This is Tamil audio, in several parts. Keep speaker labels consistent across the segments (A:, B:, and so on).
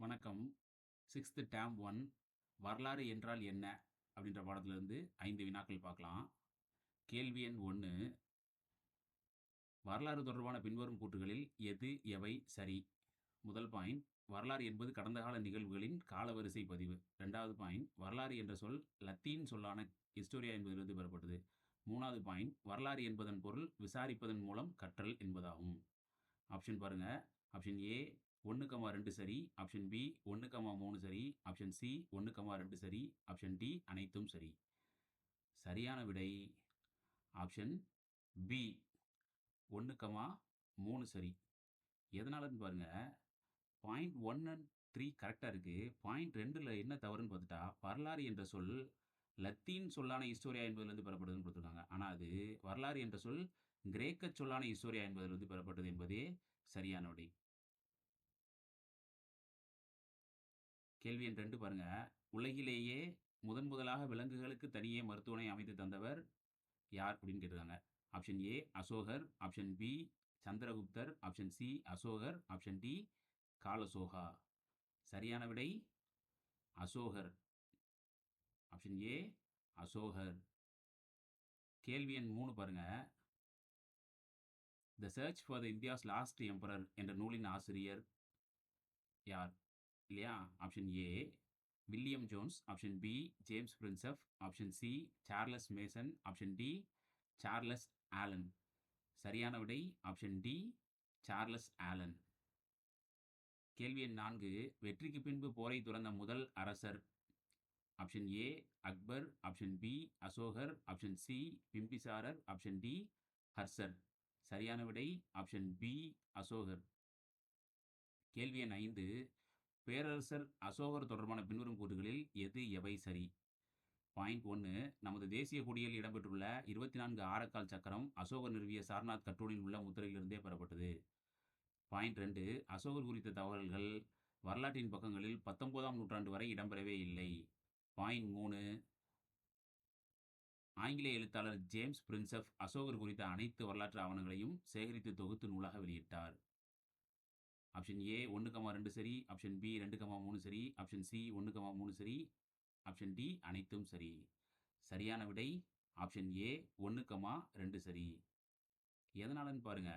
A: வணக்கம். 6th டேர்ம் 1 வரலாறு என்றால் என்ன? அப்படின்ற பாடத்திலிருந்து 5 வினாக்கள் பார்க்கலாம். கேள்வி எண் 1 வரலாறு தொடர்பான பின்வரும் கூற்றுகளில் எது எவை சரி? முதல் பாயிண்ட் வரலாறு என்பது கடந்த கால நிகழ்வுகளின் காலவரிசை பதிவு. 2வது பாயிண்ட் வரலாறு என்ற சொல் லத்தீன் சொல்லான ஹிஸ்டோரியா என்பதிலிருந்து பெறப்பட்டது. 3வது பாயிண்ட் வரலாறு என்பதன் பொருள் விசாரிப்பதன் மூலம் கற்றல் என்பதாகும். ஆப்ஷன் பாருங்க. ஆப்ஷன் ஏ 1,2 சரி, ஆப்ஷன் பி 1,3 சரி, ஆப்ஷன் சி 1,2 சரி, ஆப்ஷன் டி அனைத்தும் சரி. சரியான விடை ஆப்ஷன் பி 1,3 சரி. எதனாலன்னு பாருங்க. பாயிண்ட் 1 அண்ட் 3 கரெக்டாக இருக்கு. பாயிண்ட் 2ல் என்ன தவறுன்னு பார்த்துட்டா வரலாறு என்ற சொல் லத்தீன் சொல்லான ஹிஸ்டோரியா என்பதிலிருந்து பெறப்படுதுன்னு கொடுத்துருக்காங்க. ஆனால் அது வரலாறு என்ற சொல் கிரேக்க சொல்லான ஹிஸ்டோரியா என்பதிலிருந்து பெறப்பட்டது என்பதே சரியான விடை. கேள்வி எண் 2 பாருங்க. உலகிலேயே முதலாக விலங்குகளுக்கு தனியே மருத்துவமனை அமைத்து தந்தவர் யார் அப்படின்னு கேட்டிருக்காங்க. ஆப்ஷன் ஏ அசோகர், ஆப்ஷன் பி சந்திரகுப்தர், ஆப்ஷன் சி அசோகர், ஆப்ஷன் டி காலசோகா. சரியான விடை அசோகர். ஆப்ஷன் ஏ அசோகர். கேள்வி எண் 3 பாருங்க. The search for the India's last emperor என்ற நூலின் ஆசிரியர் யார்? இல்லையா? Option A William Jones, option B James Prinsep, option C Charles Masson, option D Charles Allen. சரியான விடை ஆப்ஷன் டி சார்லஸ் ஆலன். கேள்வி எண் 4 வெற்றிக்கு பின்பு போரை துறந்த முதல் அரசர். Option A Akbar, option B அசோகர், ஆப்ஷன் சி பிம்பிசாரர், ஆப்ஷன் டி ஹர்ஷர். சரியான விடை ஆப்ஷன் பி அசோகர். கேள்வி எண் 5 பேரரசர் அசோகர் தொடர்பான பின்வரும் கூற்றுகளில் எது எவை சரி? பாயிண்ட் 1 நமது தேசிய கொடியில் இடம்பெற்றுள்ள 24 ஆரக்கால் சக்கரம் அசோகர் நிறுவிய சார்நாத் கற்றோலில் உள்ள முத்திரையிலிருந்தே பெறப்பட்டது. பாயிண்ட் 2 அசோகர் குறித்த தகவல்கள் வரலாற்றின் பக்கங்களில் 19ஆம் நூற்றாண்டு வரை இடம்பெறவே இல்லை. பாயிண்ட் 3 ஆங்கிலேய எழுத்தாளர் ஜேம்ஸ் பிரின்செப் அசோகர் குறித்த அனைத்து வரலாற்று ஆவணங்களையும் சேகரித்து தொகுத்து நூலாக வெளியிட்டார். ஆப்ஷன் ஏ 1,2 சரி, ஆப்ஷன் பி 2,3 சரி, ஆப்ஷன் சி 1,3 சரி, ஆப்ஷன் டி அனைத்தும் சரி. சரியான விடை ஆப்ஷன் ஏ 1,2 சரி. எதனாலன்னு பாருங்க.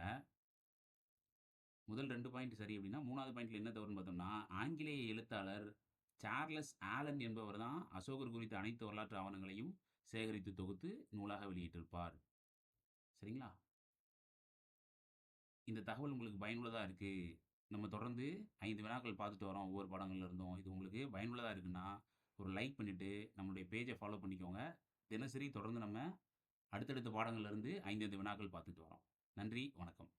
A: முதல் 2 பாயிண்ட் சரி அப்படின்னா 3வது பாயிண்ட்ல என்ன தவறுன்னு பார்த்தோம்னா ஆங்கிலேய எழுத்தாளர் சார்லஸ் ஆலன் என்பவர் தான் அசோகர் குறித்த அனைத்து வரலாற்று ஆவணங்களையும் சேகரித்து தொகுத்து நூலாக வெளியிட்டிருப்பார். சரிங்களா? இந்த தகவல் உங்களுக்கு பயனுள்ளதாக இருக்குது. நம்ம தொடர்ந்து 5 வினாக்கள் பார்த்துட்டு வரோம் ஒவ்வொரு பாடங்கள்ல இருந்தும். இது உங்களுக்கு பயனுள்ளதாக இருக்குன்னா ஒரு லைக் பண்ணிவிட்டு நம்மளுடைய பேஜை ஃபாலோ பண்ணிக்கோங்க. தினசரி தொடர்ந்து நம்ம அடுத்தடுத்த பாடங்கள்ல இருந்து 5 வினாக்கள் பார்த்துட்டு வரோம். நன்றி, வணக்கம்.